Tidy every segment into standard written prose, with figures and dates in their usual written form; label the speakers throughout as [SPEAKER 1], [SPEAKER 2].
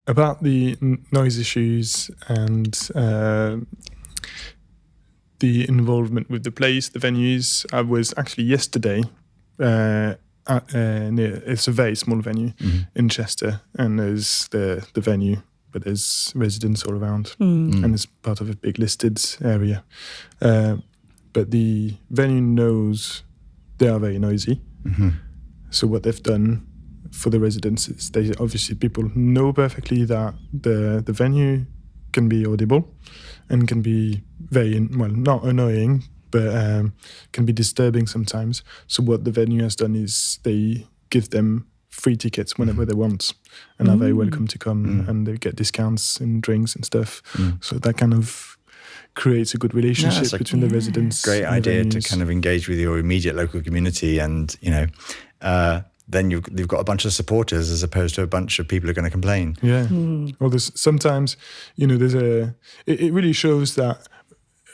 [SPEAKER 1] about the noise issues and the involvement with the place, the venues, I was actually yesterday near, it's a very small venue in Chester, and there's the venue, but there's residents all around, and it's part of a big listed area. But the venue knows they are very noisy. So what they've done for the residents is people know perfectly that the venue can be audible and can be very, not annoying, but can be disturbing sometimes. So what the venue has done is they give them free tickets whenever they want, and are very welcome to come, and they get discounts in drinks and stuff. So that kind of creates a good relationship between the residents.
[SPEAKER 2] Great idea to kind of engage with your immediate local community, and then you've got a bunch of supporters as opposed to a bunch of people who are going to complain.
[SPEAKER 1] Yeah. Well, there's sometimes, there's it really shows that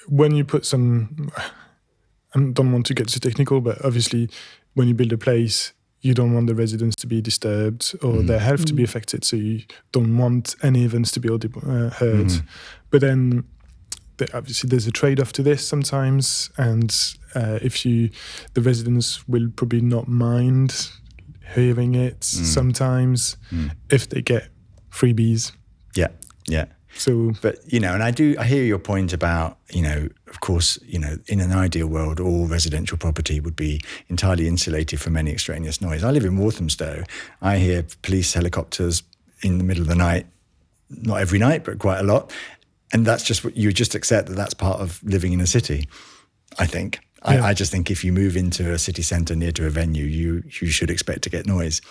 [SPEAKER 1] when you put some, I don't want to get too technical, but obviously when you build a place, you don't want the residents to be disturbed or their health to be affected. So you don't want any events to be heard. But then obviously there's a trade-off to this sometimes. And the residents will probably not mind hearing it sometimes if they get freebies.
[SPEAKER 2] Yeah.
[SPEAKER 1] So,
[SPEAKER 2] but and I hear your point about of course in an ideal world all residential property would be entirely insulated from any extraneous noise. I live in Walthamstow. I hear police helicopters in the middle of the night, not every night, but quite a lot, and that's just what you just accept that's part of living in a city. I think. I just think if you move into a city centre near to a venue, you should expect to get noise.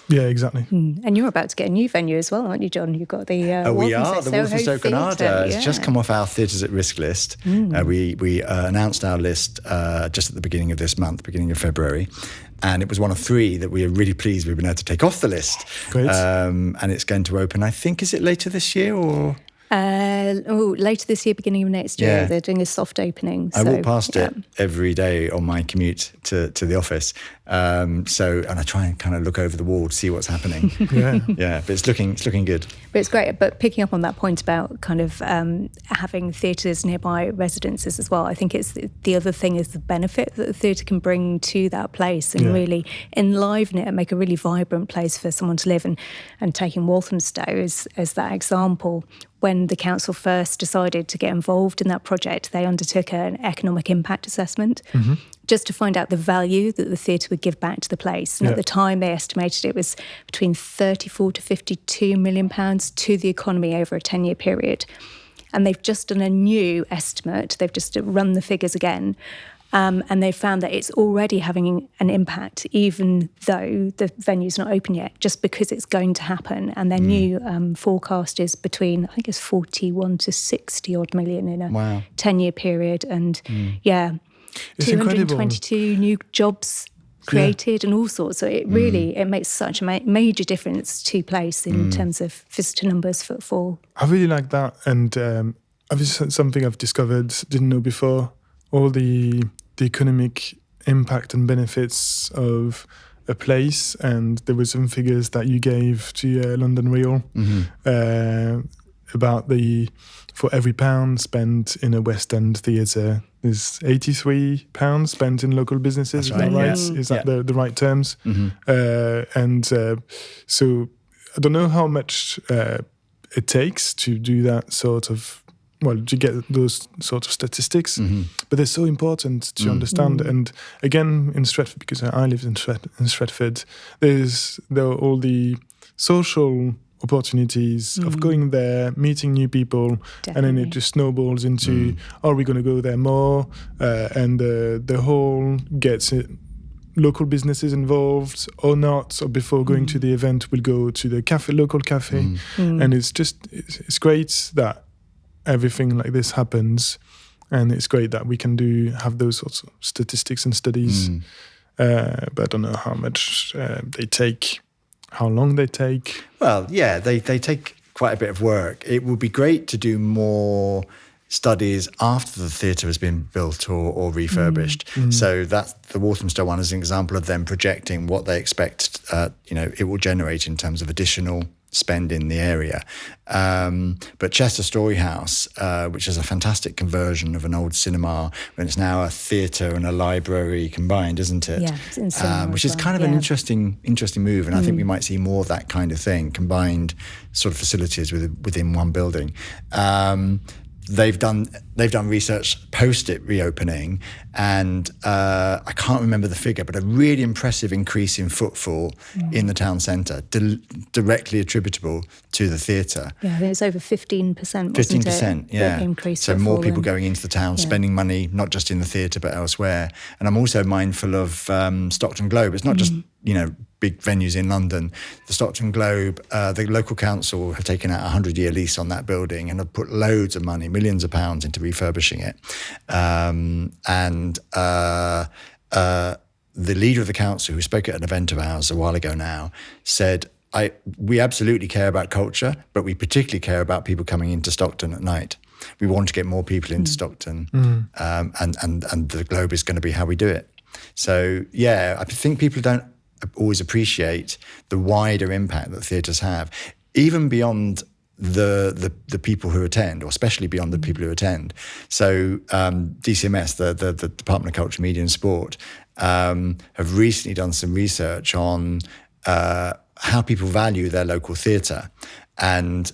[SPEAKER 1] Yeah, exactly.
[SPEAKER 3] And you're about to get a new venue as well, aren't you, John? You've got the
[SPEAKER 2] we are. The Wolfenstone Granada has just come off our Theatres at Risk list. We announced our list just at the beginning of this month, beginning of February. And it was one of 3 that we are really pleased we've been able to take off the list.
[SPEAKER 1] Great.
[SPEAKER 2] And it's going to open, I think, is it later this year or...
[SPEAKER 3] later this year, beginning of next year.
[SPEAKER 2] Yeah.
[SPEAKER 3] They're doing a soft opening.
[SPEAKER 2] I walk past it every day on my commute to the office. And I try and kind of look over the wall to see what's happening. But it's looking good.
[SPEAKER 3] But it's great. But picking up on that point about kind of having theatres nearby residences as well, I think it's the other thing is the benefit that the theatre can bring to that place and really enliven it and make a really vibrant place for someone to live. And taking Walthamstow as that example, when the council first decided to get involved in that project, they undertook an economic impact assessment just to find out the value that the theatre would give back to the place. And at the time, they estimated it was between £34 to £52 million to the economy over a 10-year period. And they've just done a new estimate. They've just run the figures again. And they found that it's already having an impact, even though the venue's not open yet, just because it's going to happen. And their new forecast is between, I think it's 41 to 60 odd million in a 10-year period. And
[SPEAKER 1] it's
[SPEAKER 3] 222
[SPEAKER 1] incredible.
[SPEAKER 3] New jobs created and all sorts. So it really, it makes such a major difference to place in terms of visitor numbers, footfall.
[SPEAKER 1] I really like that. And obviously something I've discovered, didn't know before, all the economic impact and benefits of a place. And there were some figures that you gave to London Real about for every £1 spent in a West End theatre, there's £83 spent in local businesses. That's is that right? Is that the right terms? So I don't know how much it takes to do that sort of, to get those sort of statistics, but they're so important to understand. And again, in Stratford, because I lived in Stratford, there are all the social opportunities of going there, meeting new people, and then it just snowballs into, are we going to go there more? And the whole gets it. Local businesses involved or not, or before going to the event, we'll go to the local cafe. And it's great that everything like this happens, and it's great that we can have those sorts of statistics and studies. But I don't know how much they take, how long they take.
[SPEAKER 2] Well, yeah, they take quite a bit of work. It would be great to do more studies after the theatre has been built or refurbished. So that's the Walthamstow one is an example of them projecting what they expect it will generate in terms of additional spend in the area. But Chester Story House, which is a fantastic conversion of an old cinema, and it's now a theatre and a library combined, isn't it?
[SPEAKER 3] Yeah, it's in cinema
[SPEAKER 2] which
[SPEAKER 3] as
[SPEAKER 2] is
[SPEAKER 3] well,
[SPEAKER 2] kind of an interesting move, and I think we might see more of that kind of thing, combined sort of facilities within one building. They've done research post it reopening, and I can't remember the figure, but a really impressive increase in footfall in the town centre, directly attributable to the theatre.
[SPEAKER 3] Yeah, I think it's over 15%.
[SPEAKER 2] 15%, yeah.
[SPEAKER 3] Increase
[SPEAKER 2] so more people
[SPEAKER 3] and
[SPEAKER 2] going into the town, spending money not just in the theatre but elsewhere. And I'm also mindful of Stockton Globe. It's not just big venues in London. The Stockton Globe, the local council have taken out a 100-year lease on that building and have put loads of money, millions of pounds, into refurbishing it. The leader of the council, who spoke at an event of ours a while ago now, said, we absolutely care about culture, but we particularly care about people coming into Stockton at night. We want to get more people into Stockton, and the Globe is going to be how we do it. So, yeah, I think people don't always appreciate the wider impact that theatres have, even beyond the people who attend, or especially beyond the people who attend. So DCMS, the Department of Culture, Media and Sport, have recently done some research on how people value their local theatre, and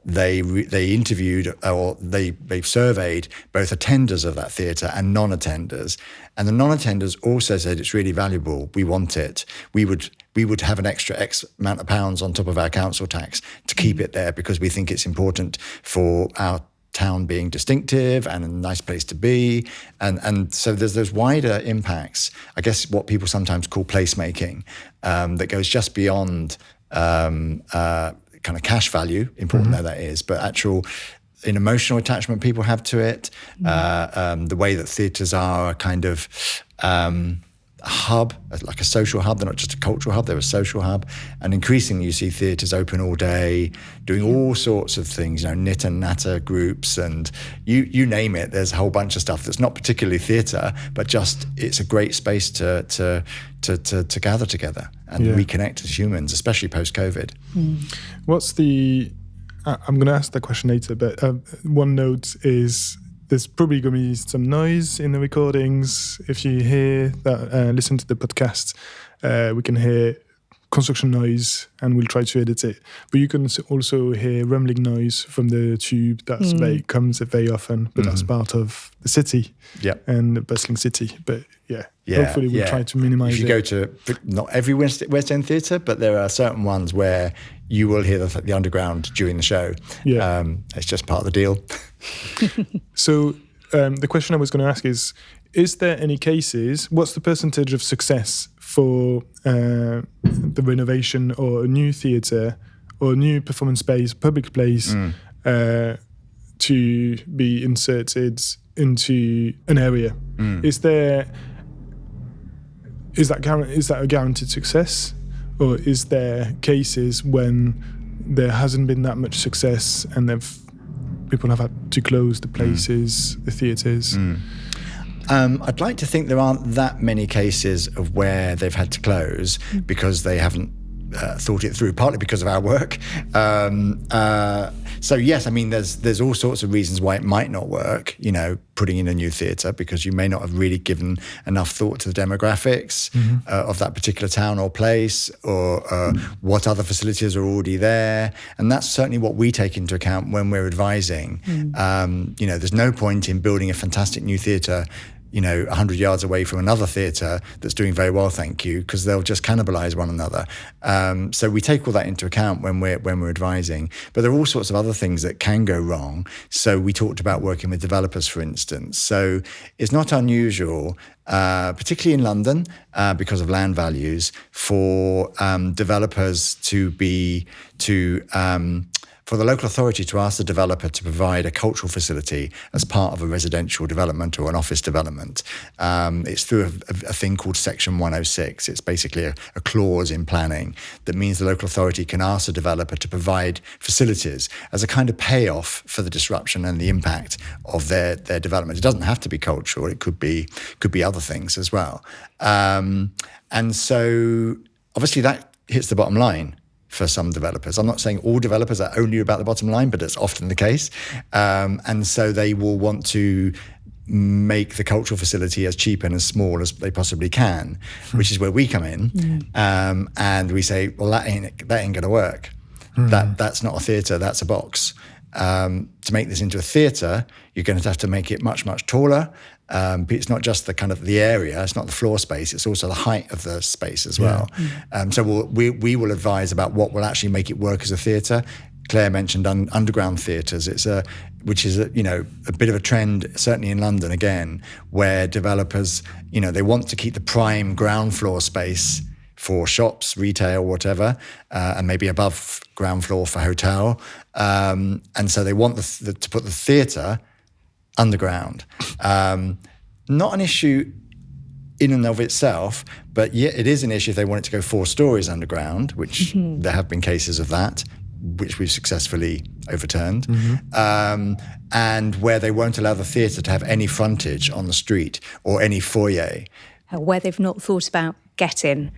[SPEAKER 2] they interviewed, or they surveyed both attenders of that theatre and non-attenders, and the non-attenders also said it's really valuable. We want it. We would have an extra X amount of pounds on top of our council tax to keep it there, because we think it's important for our town being distinctive and a nice place to be. And so there's those wider impacts, I guess what people sometimes call placemaking, that goes just beyond kind of cash value, important though that is, but actual an emotional attachment people have to it. The way that theatres are a kind of hub, like a social hub. They're not just a cultural hub, they're a social hub. And increasingly you see theatres open all day, doing all sorts of things, knit and natter groups, and you name it. There's a whole bunch of stuff that's not particularly theatre, but just it's a great space to gather together and reconnect as humans, especially post-COVID.
[SPEAKER 1] What's the... I'm going to ask that question later, but one note is there's probably going to be some noise in the recordings. If you hear that, listen to the podcast, we can hear construction noise and we'll try to edit it. But you can also hear rumbling noise from the tube. That comes very often, but that's part of the city and the bustling city. But hopefully we'll try to minimise it.
[SPEAKER 2] If you go to, not every West End theatre, but there are certain ones where you will hear the underground during the show. It's just part of the deal.
[SPEAKER 1] So the question I was going to ask is there any cases, what's the percentage of success for the renovation or a new theatre or a new performance space, public place, to be inserted into an area? Is that a guaranteed success? Or is there cases when there hasn't been that much success and people have had to close the places, the theatres?
[SPEAKER 2] I'd like to think there aren't that many cases of where they've had to close because they haven't thought it through, partly because of our work. So yes, I mean, there's all sorts of reasons why it might not work, putting in a new theatre, because you may not have really given enough thought to the demographics of that particular town or place, or what other facilities are already there. And that's certainly what we take into account when we're advising. There's no point in building a fantastic new theatre 100 yards away from another theatre that's doing very well, thank you, because they'll just cannibalise one another. So we take all that into account when we're advising. But there are all sorts of other things that can go wrong. So we talked about working with developers, for instance. So it's not unusual, particularly in London, because of land values, for developers for the local authority to ask the developer to provide a cultural facility as part of a residential development or an office development. It's through a thing called Section 106. It's basically a clause in planning that means the local authority can ask the developer to provide facilities as a kind of payoff for the disruption and the impact of their development. It doesn't have to be cultural. It could be other things as well. And so obviously that hits the bottom line. for some developers. I'm not saying all developers are only about the bottom line, but it's often the case. And so they will want to make the cultural facility as cheap and as small as they possibly can, which is where we come in. And we say, well, that ain't going to work. That's not a theatre, that's a box. To make this into a theatre, you're going to have to make it much, much taller. It's not just the kind of the area, it's not the floor space, it's also the height of the space as well. So we will advise about what will actually make it work as a theatre. Claire mentioned underground theatres. Which is a bit of a trend, certainly in London again, where developers, they want to keep the prime ground floor space for shops, retail, whatever, and maybe above ground floor for hotel. And so they want to put the theatre underground. Not an issue in and of itself, but yet it is an issue if they want it to go 4 stories underground, which there have been cases of that, which we've successfully overturned, and where they won't allow the theatre to have any frontage on the street or any foyer.
[SPEAKER 3] Where they've not thought about get-in,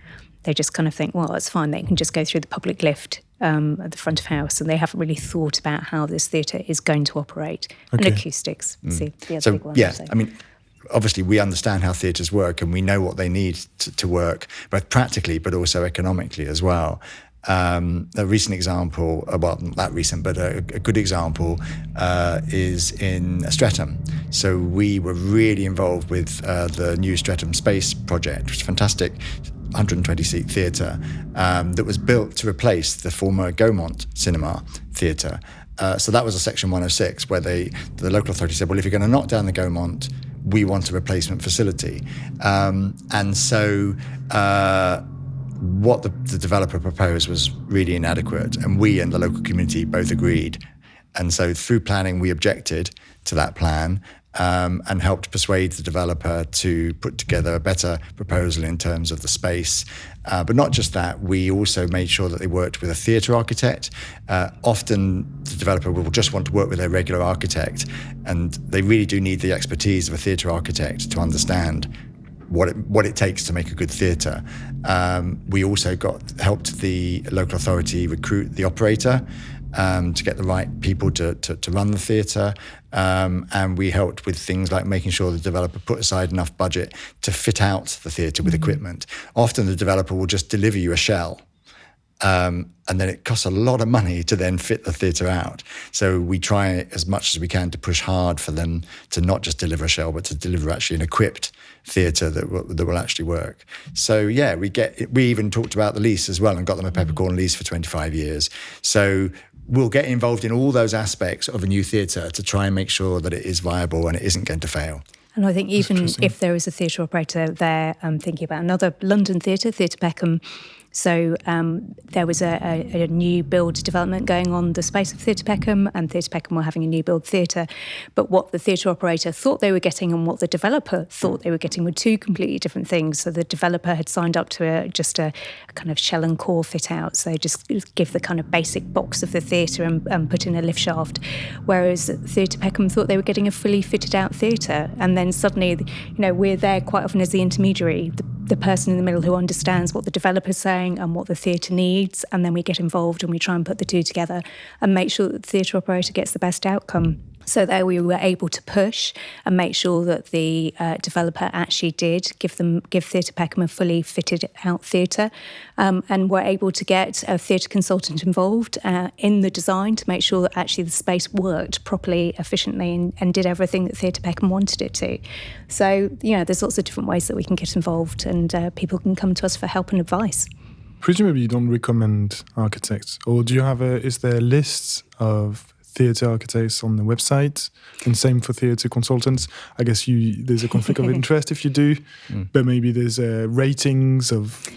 [SPEAKER 3] they just kind of think, well, it's fine, they can just go through the public lift at the front of house, and they haven't really thought about how this theatre is going to operate. And acoustics, see, the other big one.
[SPEAKER 2] Yeah, I mean, obviously we understand how theatres work and we know what they need to work, both practically but also economically as well. A recent example, well, not that recent, but a good example is in Streatham. So we were really involved with the new Streatham Space project, which is a fantastic 120-seat theatre that was built to replace the former Gaumont Cinema Theatre. So that was a Section 106 where the local authority said, well, if you're going to knock down the Gaumont, we want a replacement facility. And so what the developer proposed was really inadequate, and we and the local community both agreed. And so through planning, we objected to that plan and helped persuade the developer to put together a better proposal in terms of the space. But not just that, we also made sure that they worked with a theatre architect. Often the developer will just want to work with their regular architect, and they really do need the expertise of a theatre architect to understand what it takes to make a good theatre. We also helped the local authority recruit the operator to get the right people to run the theatre. And we helped with things like making sure the developer put aside enough budget to fit out the theatre with equipment. Often the developer will just deliver you a shell. And then it costs a lot of money to then fit the theatre out. So we try as much as we can to push hard for them to not just deliver a shell, but to deliver actually an equipped theatre that will actually work. So yeah, we even talked about the lease as well and got them a peppercorn lease for 25 years. So we'll get involved in all those aspects of a new theatre to try and make sure that it is viable and it isn't going to fail.
[SPEAKER 3] And I think even if there is a theatre operator there, I'm thinking about another London theatre, Theatre Peckham. So there was a new build development going on the space of Theatre Peckham, and Theatre Peckham were having a new build theatre. But what the theatre operator thought they were getting and what the developer thought they were getting were two completely different things. So the developer had signed up to just a kind of shell and core fit out. So just give the kind of basic box of the theatre and put in a lift shaft. Whereas Theatre Peckham thought they were getting a fully fitted out theatre. And then suddenly, we're there quite often as the intermediary, the person in the middle who understands what the developer's saying and what the theatre needs, and then we get involved and we try and put the two together and make sure that the theatre operator gets the best outcome. So there we were able to push and make sure that the developer actually did give Theatre Peckham a fully fitted out theatre, and were able to get a theatre consultant involved in the design to make sure that actually the space worked properly, efficiently, and did everything that Theatre Peckham wanted it to. So, there's lots of different ways that we can get involved, and people can come to us for help and advice.
[SPEAKER 1] Presumably you don't recommend architects, or do you have is there lists of theatre architects on the website, and same for theatre consultants? I guess there's a conflict of interest if you do, but maybe there's ratings of...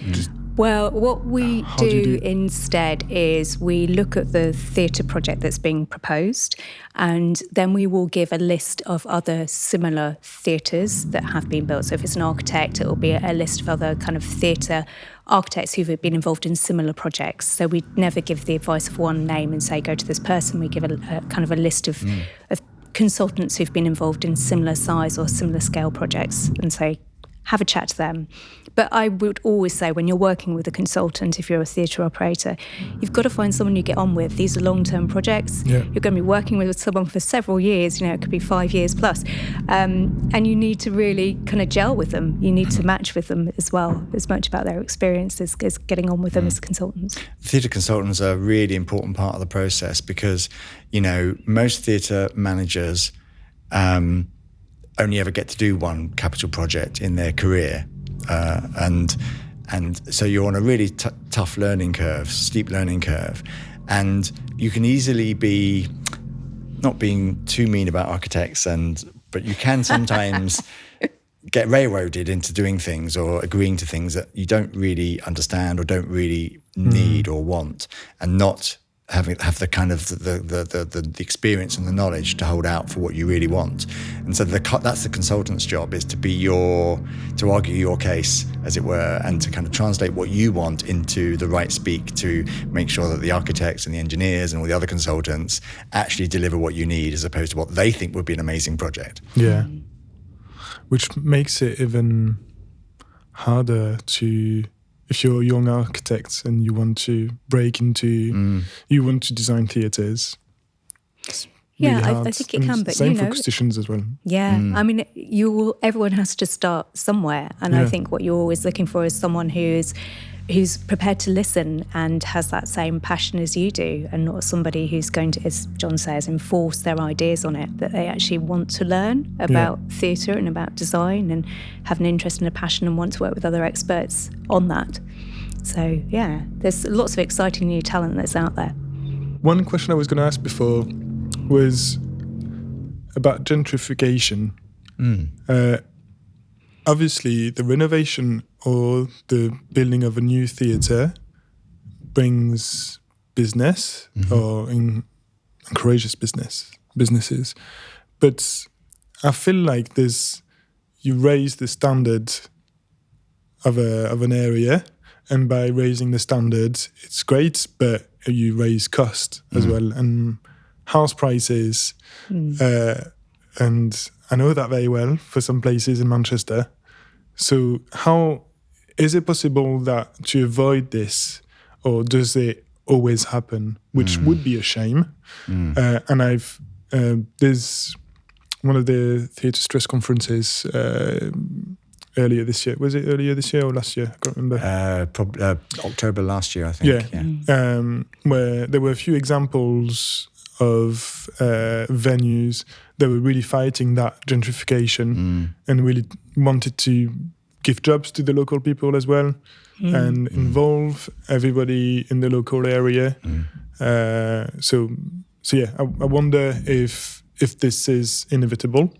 [SPEAKER 3] Well, what we do instead is we look at the theatre project that's being proposed, and then we will give a list of other similar theatres that have been built. So if it's an architect, it will be a list of other kind of theatre architects who've been involved in similar projects. So we never give the advice of one name and say, go to this person. We give a kind of a list of consultants who've been involved in similar size or similar scale projects and say, have a chat to them. But I would always say, when you're working with a consultant, if you're a theatre operator, you've got to find someone you get on with. These are long-term projects.
[SPEAKER 1] Yeah.
[SPEAKER 3] You're going to be working with someone for several years, it could be 5 years plus. And you need to really kind of gel with them. You need to match with them as well, as much about their experience as getting on with them as consultants.
[SPEAKER 2] Theatre consultants are a really important part of the process because, most theatre managers only ever get to do one capital project in their career. And so you're on a really tough learning curve, steep learning curve. And you can easily be, not being too mean about architects, but you can sometimes get railroaded into doing things or agreeing to things that you don't really understand or don't really need or want, and not have the kind of the experience and the knowledge to hold out for what you really want. And so that's the consultant's job, is to argue your case, as it were, and to kind of translate what you want into the right speak, to make sure that the architects and the engineers and all the other consultants actually deliver what you need, as opposed to what they think would be an amazing project.
[SPEAKER 1] Yeah. Which makes it even harder to, if you're a young architect and you want to break into, you want to design theatres.
[SPEAKER 3] Yeah,
[SPEAKER 1] really
[SPEAKER 3] I think it can, but
[SPEAKER 1] same for acousticians as well.
[SPEAKER 3] Yeah, I mean, everyone has to start somewhere, and I think what you're always looking for is someone who's prepared to listen and has that same passion as you do, and not somebody who's going to, as John says, enforce their ideas on it, that they actually want to learn about theatre and about design and have an interest and a passion and want to work with other experts on that. So, yeah, there's lots of exciting new talent that's out there.
[SPEAKER 1] One question I was going to ask before was about gentrification. Obviously, the renovation or the building of a new theatre brings business or encourages businesses. But I feel like you raise the standard of an area, and by raising the standard, it's great, but you raise cost as well, and house prices. And I know that very well for some places in Manchester. So how is it possible that to avoid this, or does it always happen, which would be a shame? And there's one of the Theatre Stress conferences earlier this year. Was it earlier this year or last year? I can't remember.
[SPEAKER 2] Probably October last year, I think.
[SPEAKER 1] Yeah. Where there were a few examples of venues that were really fighting that gentrification and really wanted to give jobs to the local people as well and involve everybody in the local area. So yeah, I wonder if this is inevitable.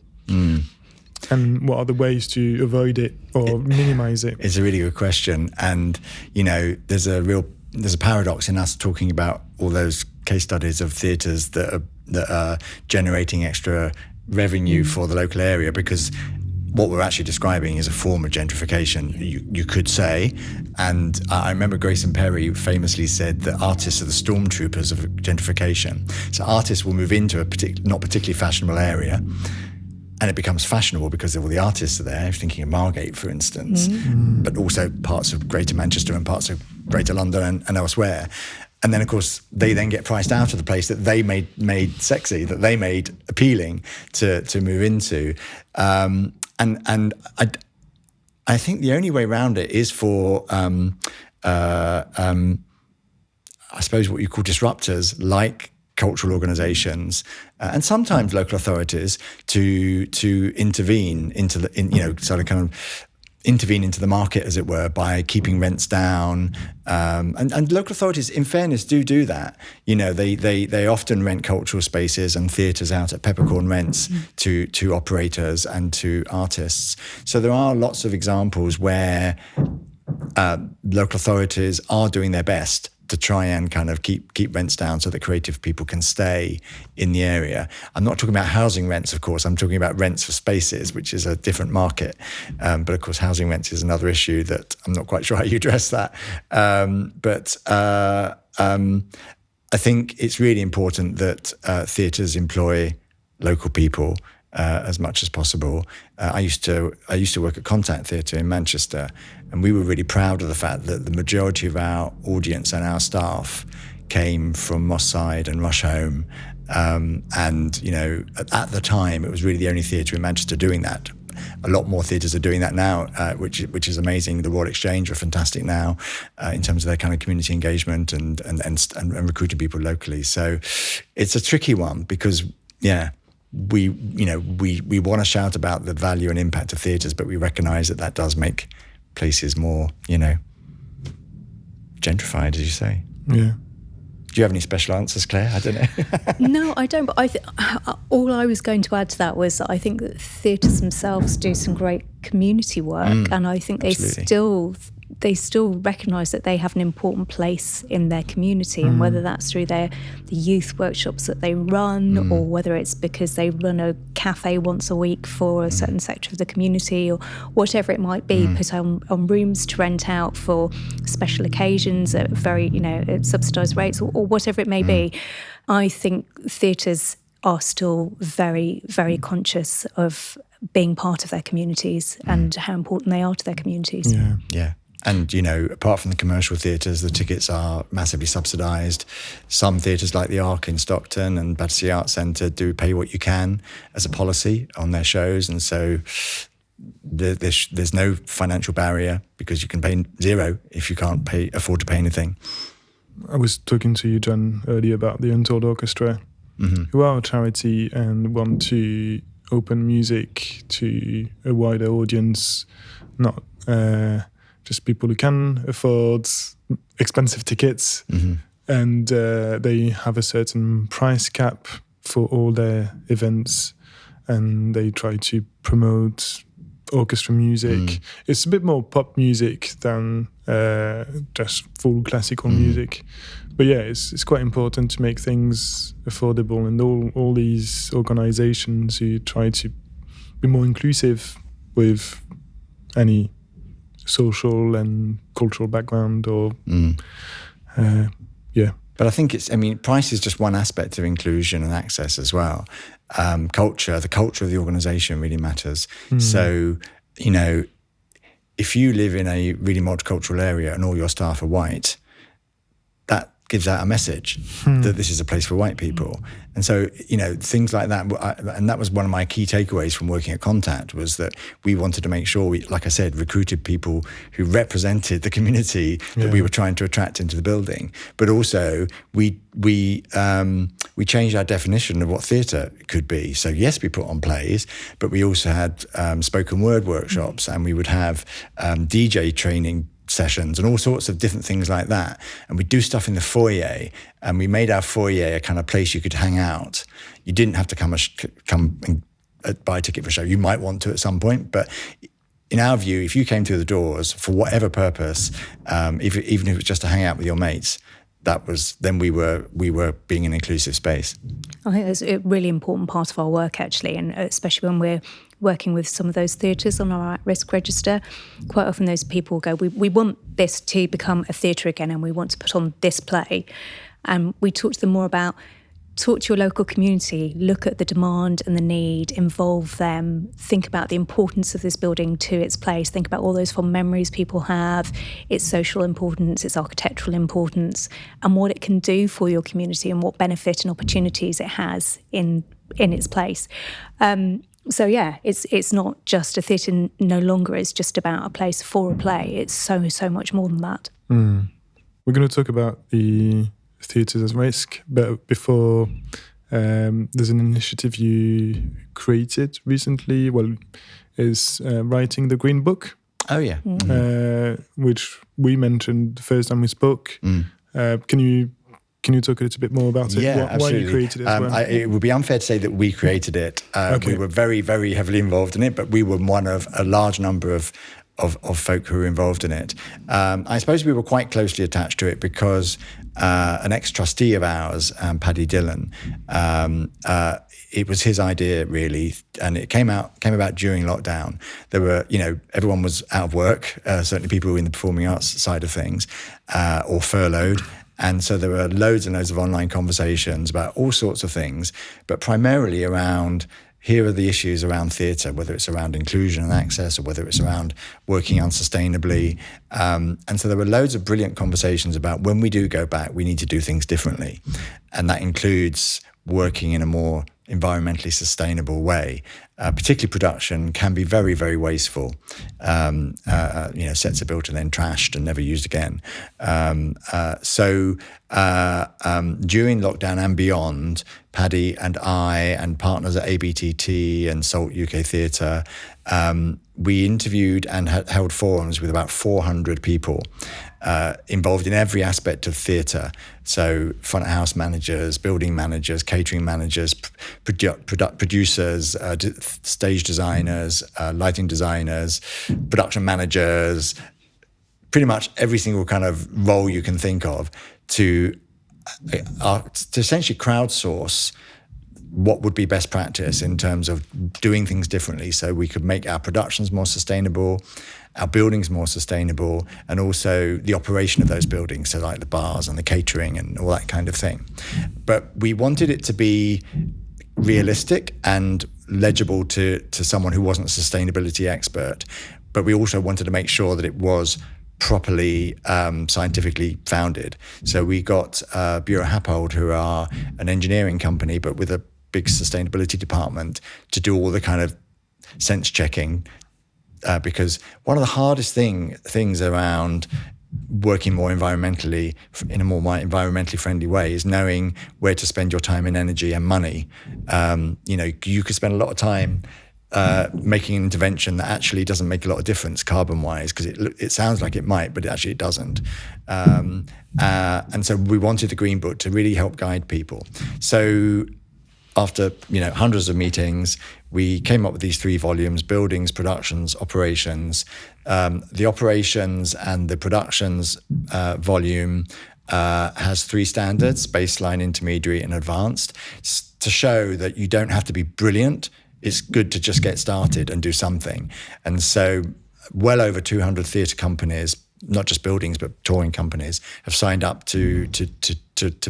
[SPEAKER 1] And what are the ways to avoid it or minimize it?
[SPEAKER 2] It's a really good question. And, there's a paradox in us talking about all those case studies of theatres that are generating extra revenue for the local area, because what we're actually describing is a form of gentrification, you could say. And I remember Grayson Perry famously said that artists are the stormtroopers of gentrification. So artists will move into a not particularly fashionable area, and it becomes fashionable because all the artists are there, thinking of Margate, for instance, but also parts of Greater Manchester and parts of Greater London and elsewhere. And then, of course, they then get priced out of the place that they made sexy, that they made appealing to move into. And I think the only way around it is for, I suppose, what you call disruptors, like cultural organisations and sometimes local authorities, to intervene into intervene into the market, as it were, by keeping rents down. And local authorities, in fairness, do that. They often rent cultural spaces and theatres out at peppercorn rents to operators and to artists. So there are lots of examples where local authorities are doing their best to try and kind of keep rents down so that creative people can stay in the area. I'm not talking about housing rents, of course. I'm talking about rents for spaces, which is a different market. But of course, housing rents is another issue that I'm not quite sure how you address that. But I think it's really important that theatres employ local people as much as possible. I used to work at Contact Theatre in Manchester, and we were really proud of the fact that the majority of our audience and our staff came from Moss Side and Rusholme, and at the time it was really the only theatre in Manchester doing that. A lot more theatres are doing that now, which is amazing. The Royal Exchange are fantastic now in terms of their kind of community engagement and recruiting people locally. So it's a tricky one because we want to shout about the value and impact of theatres, but we recognise that does make places more gentrified, as you say.
[SPEAKER 1] Yeah.
[SPEAKER 2] Do you have any special answers, Claire? I don't know.
[SPEAKER 3] No, I don't. But all I was going to add to that was that I think that theatres themselves do some great community work, and I think they still recognise that they have an important place in their community, and whether that's through the youth workshops that they run, or whether it's because they run a cafe once a week for a certain sector of the community, or whatever it might be, put on rooms to rent out for special occasions at very, at subsidised rates, or whatever it may be. I think theatres are still very, very conscious of being part of their communities and how important they are to their communities.
[SPEAKER 2] Yeah. And, apart from the commercial theatres, the tickets are massively subsidised. Some theatres like the Arc in Stockton and Battersea Arts Centre do pay what you can as a policy on their shows. And so there's no financial barrier because you can pay zero if you can't afford to pay anything.
[SPEAKER 1] I was talking to you, John, earlier about the Untold Orchestra, who are a charity and want to open music to a wider audience, not just people who can afford expensive tickets. And they have a certain price cap for all their events, and they try to promote orchestra music. It's a bit more pop music than just full classical music. But yeah, it's quite important to make things affordable, and all these organizations who try to be more inclusive with any social and cultural background or
[SPEAKER 2] But I think price is just one aspect of inclusion and access as well. The culture of the organisation really matters. So, if you live in a really multicultural area and all your staff are white, that gives out a message that this is a place for white people. And so, things like that. And that was one of my key takeaways from working at Contact, was that we wanted to make sure we, like I said, recruited people who represented the community that we were trying to attract into the building. But also we changed our definition of what theatre could be. So yes, we put on plays, but we also had spoken word workshops, and we would have DJ training sessions and all sorts of different things like that. And we do stuff in the foyer, and we made our foyer a kind of place you could hang out. You didn't have to come and buy a ticket for a show. You might want to at some point, but in our view, if you came through the doors for whatever purpose, even if it was just to hang out with your mates, then we were being an inclusive space.
[SPEAKER 3] I think that's a really important part of our work, actually, and especially when we're working with some of those theatres on our at-risk register. Quite often those people go, we want this to become a theatre again, and we want to put on this play. And we talk to them more about, talk to your local community, look at the demand and the need, involve them, think about the importance of this building to its place, think about all those fond memories people have, its social importance, its architectural importance, and what it can do for your community and what benefit and opportunities it has in its place. So yeah, it's not just a theatre no longer, it's just about a place for a play. It's so much more than that.
[SPEAKER 1] We're going to talk about the theatres at risk, but before, there's an initiative you created recently, is writing the Green Book.
[SPEAKER 2] Oh yeah.
[SPEAKER 1] Which we mentioned the first time we spoke. Can you talk a little bit more about it?
[SPEAKER 2] Yeah, absolutely.
[SPEAKER 1] Why you created it as well?
[SPEAKER 2] It would be unfair to say that we created it. We were very, very heavily involved in it, but we were one of a large number of folk who were involved in it. I suppose we were quite closely attached to it because an ex-trustee of ours, Paddy Dillon, it was his idea really, and it came about during lockdown. There were, everyone was out of work, certainly people who were in the performing arts side of things, or furloughed. And so there were loads and loads of online conversations about all sorts of things, but primarily around here are the issues around theatre, whether it's around inclusion and access or whether it's around working unsustainably. And so there were loads of brilliant conversations about when we do go back, we need to do things differently. And that includes working in a more environmentally sustainable way. Particularly production can be very, very wasteful. Sets are built and then trashed and never used again. So during lockdown and beyond, Paddy and I and partners at ABTT and Salt UK Theatre, we interviewed and held forums with about 400 people involved in every aspect of theatre. So front of house managers, building managers, catering managers, producers, stage designers, lighting designers, production managers, pretty much every single kind of role you can think of to essentially crowdsource what would be best practice in terms of doing things differently so we could make our productions more sustainable, our buildings more sustainable, and also the operation of those buildings, so like the bars and the catering and all that kind of thing. But we wanted it to be realistic and legible to someone who wasn't a sustainability expert, but we also wanted to make sure that it was properly scientifically founded. So we got Bureau Happold, who are an engineering company but with a big sustainability department, to do all the kind of sense checking, because one of the hardest things around working more environmentally, in a more environmentally friendly way, is knowing where to spend your time and energy and money. You could spend a lot of time making an intervention that actually doesn't make a lot of difference carbon-wise, because it sounds like it might, but actually it doesn't. And so we wanted the Green Book to really help guide people. So after hundreds of meetings, we came up with these 3 volumes: buildings, productions, operations. The operations and the productions volume has 3 standards: baseline, intermediate, and advanced, to show that you don't have to be brilliant. It's good to just get started and do something. And so well over 200 theatre companies, not just buildings, but touring companies, have signed up to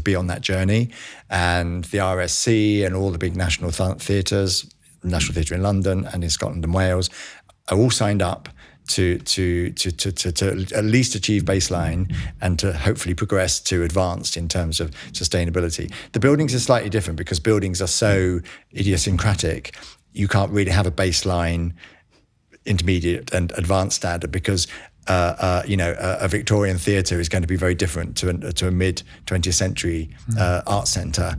[SPEAKER 2] be on that journey. And the RSC and all the big national theatres, National Theatre in London and in Scotland and Wales, are all signed up to at least achieve baseline and to hopefully progress to advanced in terms of sustainability. The buildings are slightly different because buildings are so idiosyncratic. You can't really have a baseline, intermediate and advanced standard, because a Victorian theatre is going to be very different to a mid-20th century art centre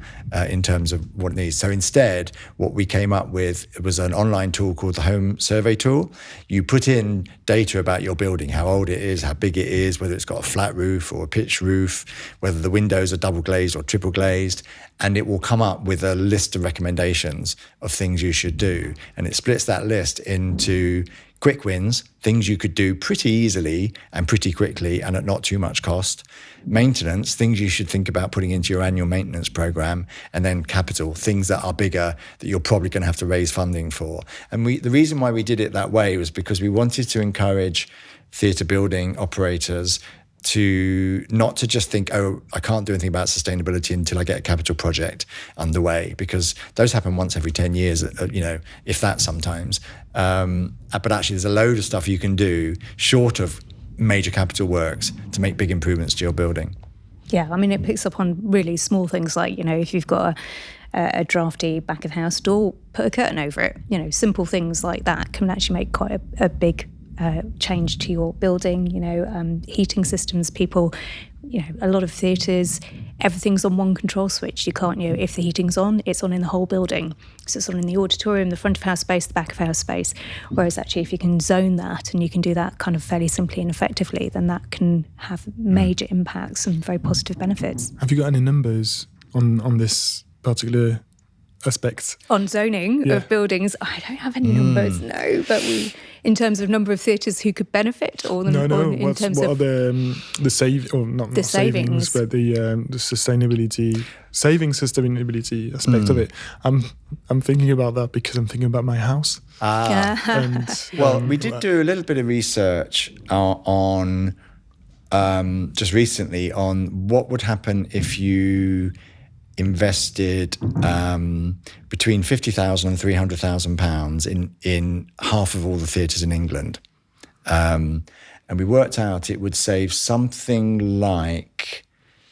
[SPEAKER 2] in terms of what it needs. So instead, what we came up with was an online tool called the Home Survey Tool. You put in data about your building, how old it is, how big it is, whether it's got a flat roof or a pitched roof, whether the windows are double glazed or triple glazed, and it will come up with a list of recommendations of things you should do. And it splits that list into quick wins, things you could do pretty easily and pretty quickly and at not too much cost. Maintenance, things you should think about putting into your annual maintenance program. And then capital, things that are bigger that you're probably going to have to raise funding for. And the reason why we did it that way was because we wanted to encourage theatre building operators to not to just think, oh, I can't do anything about sustainability until I get a capital project underway, because those happen once every 10 years, if that sometimes. But actually there's a load of stuff you can do short of major capital works to make big improvements to your building.
[SPEAKER 3] Yeah, I mean, it picks up on really small things like, if you've got a drafty back of the house door, put a curtain over it. Simple things like that can actually make quite a big change to your building. Heating systems, people, a lot of theatres, everything's on one control switch. You can't, if the heating's on, it's on in the whole building. So it's on in the auditorium, the front of house space, the back of house space. Whereas actually if you can zone that and you can do that kind of fairly simply and effectively, then that can have major impacts and very positive benefits.
[SPEAKER 1] Have you got any numbers on this particular aspect?
[SPEAKER 3] On zoning of buildings, I don't have any numbers, no, but in terms of number of theatres who could benefit, or what are the savings,
[SPEAKER 1] but the sustainability aspect of it. I'm thinking about that because I'm thinking about my house.
[SPEAKER 2] We did do a little bit of research on just recently on what would happen if you invested between £50,000 and £300,000 in half of all the theatres in England. And we worked out it would save something like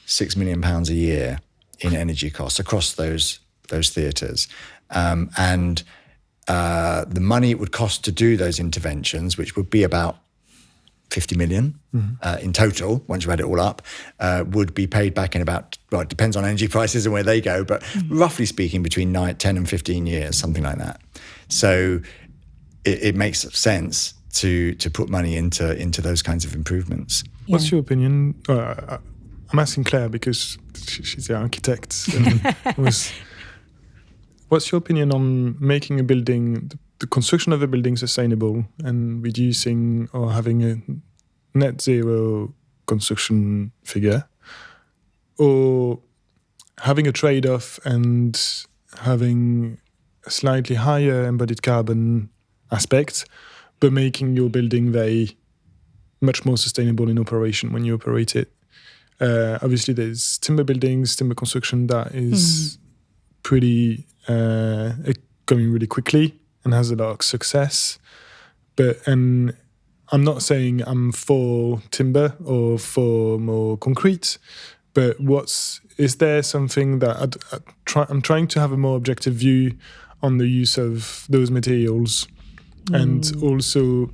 [SPEAKER 2] £6 million a year in energy costs across those theatres. And the money it would cost to do those interventions, which would be about 50 million in total, once you add it all up, would be paid back in about, well, it depends on energy prices and where they go, but roughly speaking, between 10 and 15 years, something like that. So it makes sense to put money into those kinds of improvements.
[SPEAKER 1] Yeah. What's your opinion? I'm asking Claire because she's the architect. And what's your opinion on making a building, the construction of a building sustainable and reducing or having a net zero construction figure, or having a trade-off and having a slightly higher embodied carbon aspect, but making your building much more sustainable in operation when you operate it? Obviously, there's timber buildings, timber construction that is pretty going really quickly and has a lot of success. And I'm not saying I'm for timber or for more concrete, but is there something that I'm trying to have a more objective view on the use of those materials, and also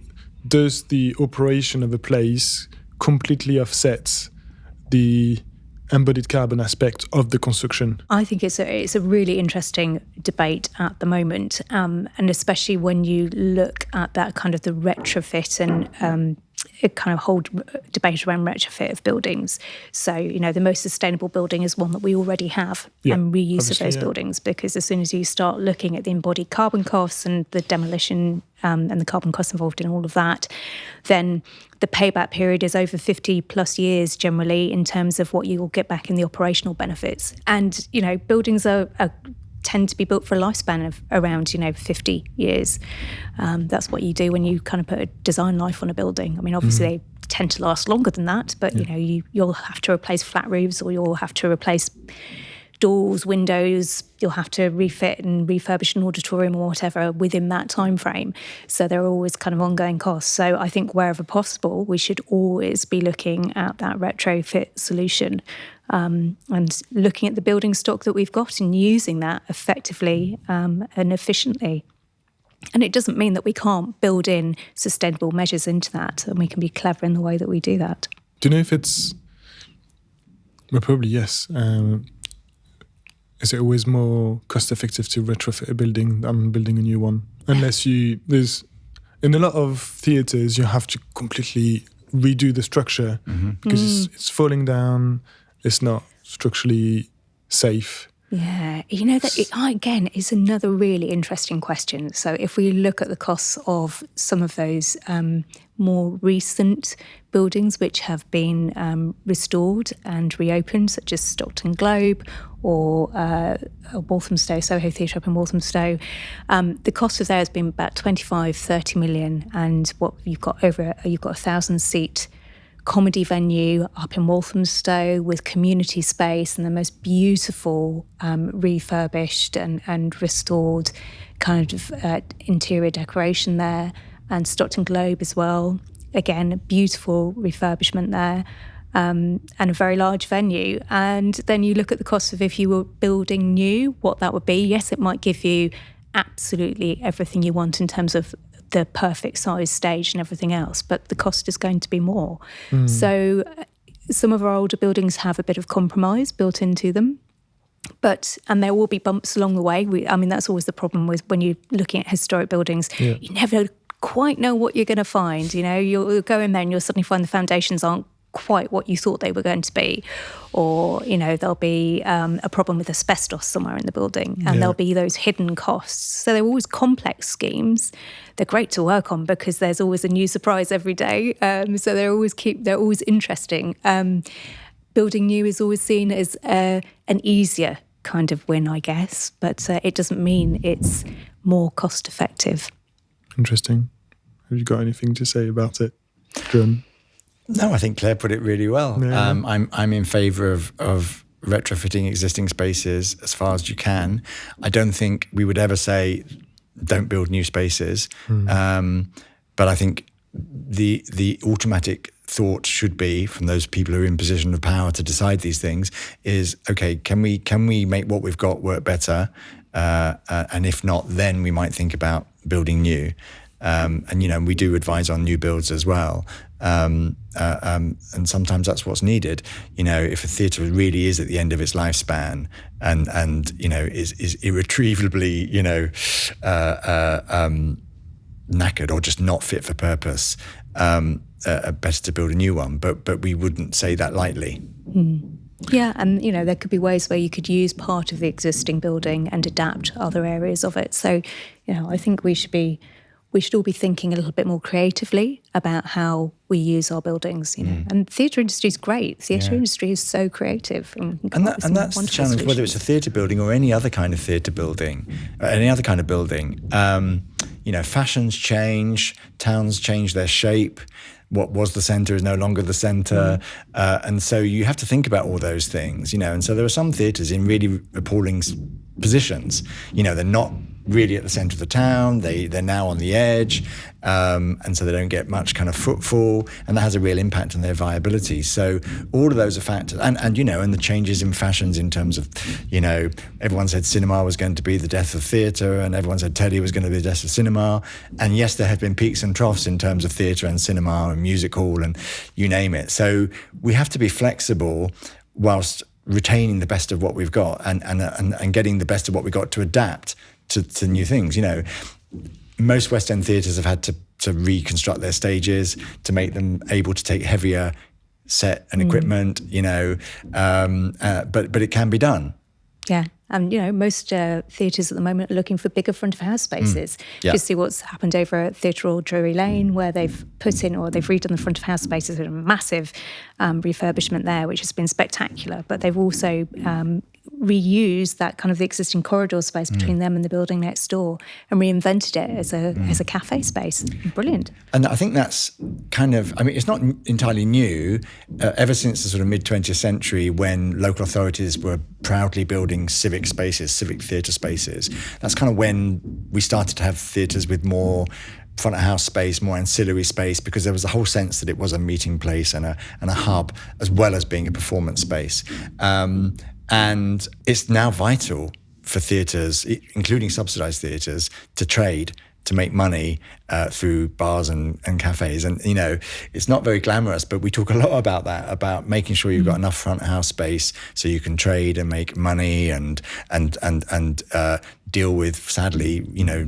[SPEAKER 1] does the operation of a place completely offset the embodied carbon aspect of the construction?
[SPEAKER 3] I think it's a really interesting debate at the moment, and especially when you look at that kind of the retrofit and a kind of whole debate around retrofit of buildings. So, the most sustainable building is one that we already have, and reuse of those buildings, because as soon as you start looking at the embodied carbon costs and the demolition and the carbon costs involved in all of that, then the payback period is over 50 plus years generally in terms of what you will get back in the operational benefits. And, buildings tend to be built for a lifespan of around, 50 years. That's what you do when you kind of put a design life on a building. I mean, obviously they tend to last longer than that, but, you'll have to replace flat roofs, or you'll have to replace doors, windows, you'll have to refit and refurbish an auditorium or whatever within that time frame. So there are always kind of ongoing costs. So I think wherever possible, we should always be looking at that retrofit solution, and looking at the building stock that we've got and using that effectively and efficiently. And it doesn't mean that we can't build in sustainable measures into that, and we can be clever in the way that we do that.
[SPEAKER 1] Do you know if it's... Well, probably yes. Is it always more cost-effective to retrofit a building than building a new one? Unless in a lot of theatres, you have to completely redo the structure because it's falling down, it's not structurally safe.
[SPEAKER 3] Yeah, again, is another really interesting question. So if we look at the costs of some of those more recent buildings which have been restored and reopened, such as Stockton Globe or Walthamstow, Soho Theatre up in Walthamstow, the cost of there has been about 25-30 million, and what you've got a 1,000-seat comedy venue up in Walthamstow with community space and the most beautiful refurbished and restored kind of interior decoration there, and Stockton Globe as well. Again, a beautiful refurbishment there, and a very large venue. And then you look at the cost of if you were building new, what that would be. Yes, it might give you absolutely everything you want in terms of the perfect size stage and everything else, but the cost is going to be more. So some of our older buildings have a bit of compromise built into them, and there will be bumps along the way. That's always the problem with when you're looking at historic buildings. You never quite know what you're going to find. You'll go in there and you'll suddenly find the foundations aren't quite what you thought they were going to be, or there'll be a problem with asbestos somewhere in the building, and there'll be those hidden costs. So they're always complex schemes. They're great to work on because there's always a new surprise every day. So they're always interesting. Building new is always seen as an easier kind of win, I guess, but it doesn't mean it's more cost effective.
[SPEAKER 1] Interesting. Have you got anything to say about it, John?
[SPEAKER 2] No, I think Claire put it really well. I'm in favour of retrofitting existing spaces as far as you can. I don't think we would ever say don't build new spaces. But I think the automatic thought should be, from those people who are in position of power to decide these things, is okay, can we make what we've got work better? And if not, then we might think about building new. And we do advise on new builds as well. And sometimes that's what's needed. If a theatre really is at the end of its lifespan and is irretrievably knackered or just not fit for purpose, better to build a new one. But we wouldn't say that lightly.
[SPEAKER 3] Yeah, and there could be ways where you could use part of the existing building and adapt other areas of it. So, I think we should all be thinking a little bit more creatively about how we use our buildings. And theatre industry is great. Theatre industry is so creative, and
[SPEAKER 2] that's the challenge. Whether it's a theatre building or any other kind of theatre building, any other kind of building. Fashions change, towns change their shape. What was the centre is no longer the centre. And so you have to think about all those things, And so there are some theatres in really appalling positions. They're not really at the centre of the town. They're now on the edge. And so they don't get much kind of footfall. And that has a real impact on their viability. So all of those are factors. And the changes in fashions in terms of, everyone said cinema was going to be the death of theatre, and everyone said telly was going to be the death of cinema. And yes, there have been peaks and troughs in terms of theatre and cinema and music hall and you name it. So we have to be flexible whilst retaining the best of what we've got and getting the best of what we've got to adapt to new things. Most West End theatres have had to reconstruct their stages to make them able to take heavier set and equipment, but it can be done.
[SPEAKER 3] Yeah. And, most theatres at the moment are looking for bigger front of house spaces.
[SPEAKER 2] Yeah.
[SPEAKER 3] Just see what's happened over at Theatre Royal Drury Lane, where they've put in, or they've redone the front of house spaces, a massive refurbishment there, which has been spectacular. But they've also reused that kind of the existing corridor space between them and the building next door and reinvented it as a cafe space. Brilliant.
[SPEAKER 2] And I think that's kind of, it's not entirely new. Ever since the sort of mid-20th century, when local authorities were proudly building civic spaces, civic theatre spaces, that's kind of when we started to have theatres with more front of house space, more ancillary space, because there was a whole sense that it was a meeting place and a hub, as well as being a performance space. And it's now vital for theatres, including subsidised theatres, to trade, to make money through bars and cafes. And, it's not very glamorous, but we talk a lot about that, about making sure you've got enough front of house space so you can trade and make money and deal with, sadly,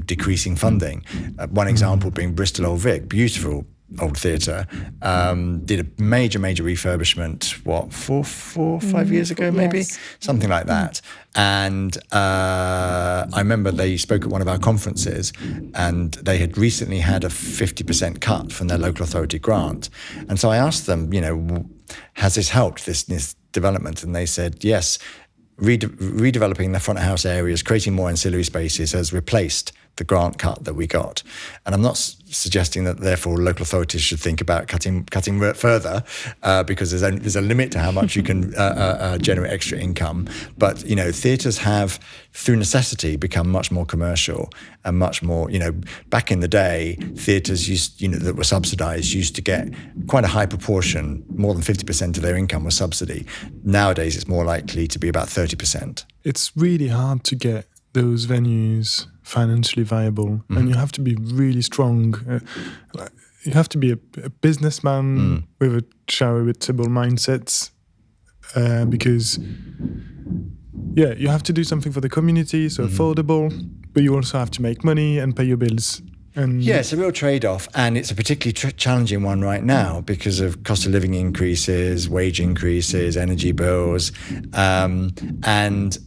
[SPEAKER 2] decreasing funding. One example being Bristol Old Vic, beautiful old theatre, did a major refurbishment, 5 years ago, maybe?
[SPEAKER 3] Yes.
[SPEAKER 2] Something like that. And I remember they spoke at one of our conferences, and they had recently had a 50% cut from their local authority grant. And so I asked them, has this helped, this development? And they said, yes, redeveloping the front of house areas, creating more ancillary spaces has replaced the grant cut that we got. And I'm not suggesting that therefore local authorities should think about cutting further, because there's a limit to how much you can generate extra income. But theatres have, through necessity, become much more commercial and much more. Back in the day, theatres that were subsidised used to get quite a high proportion, more than 50% of their income was subsidy. Nowadays, it's more likely to be about 30%.
[SPEAKER 1] It's really hard to get those venues financially viable, and you have to be really strong. You have to be a businessman with a charitable mindset, because you have to do something for the community, so affordable, but you also have to make money and pay your bills. And
[SPEAKER 2] it's a real trade-off, and it's a particularly challenging one right now because of cost of living increases, wage increases, energy bills, and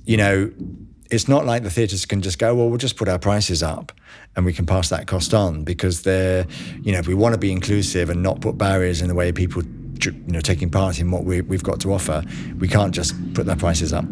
[SPEAKER 2] it's not like the theatres can just go, well, we'll just put our prices up and we can pass that cost on, because they're, if we want to be inclusive and not put barriers in the way of people, taking part in what we've got to offer, we can't just put their prices up.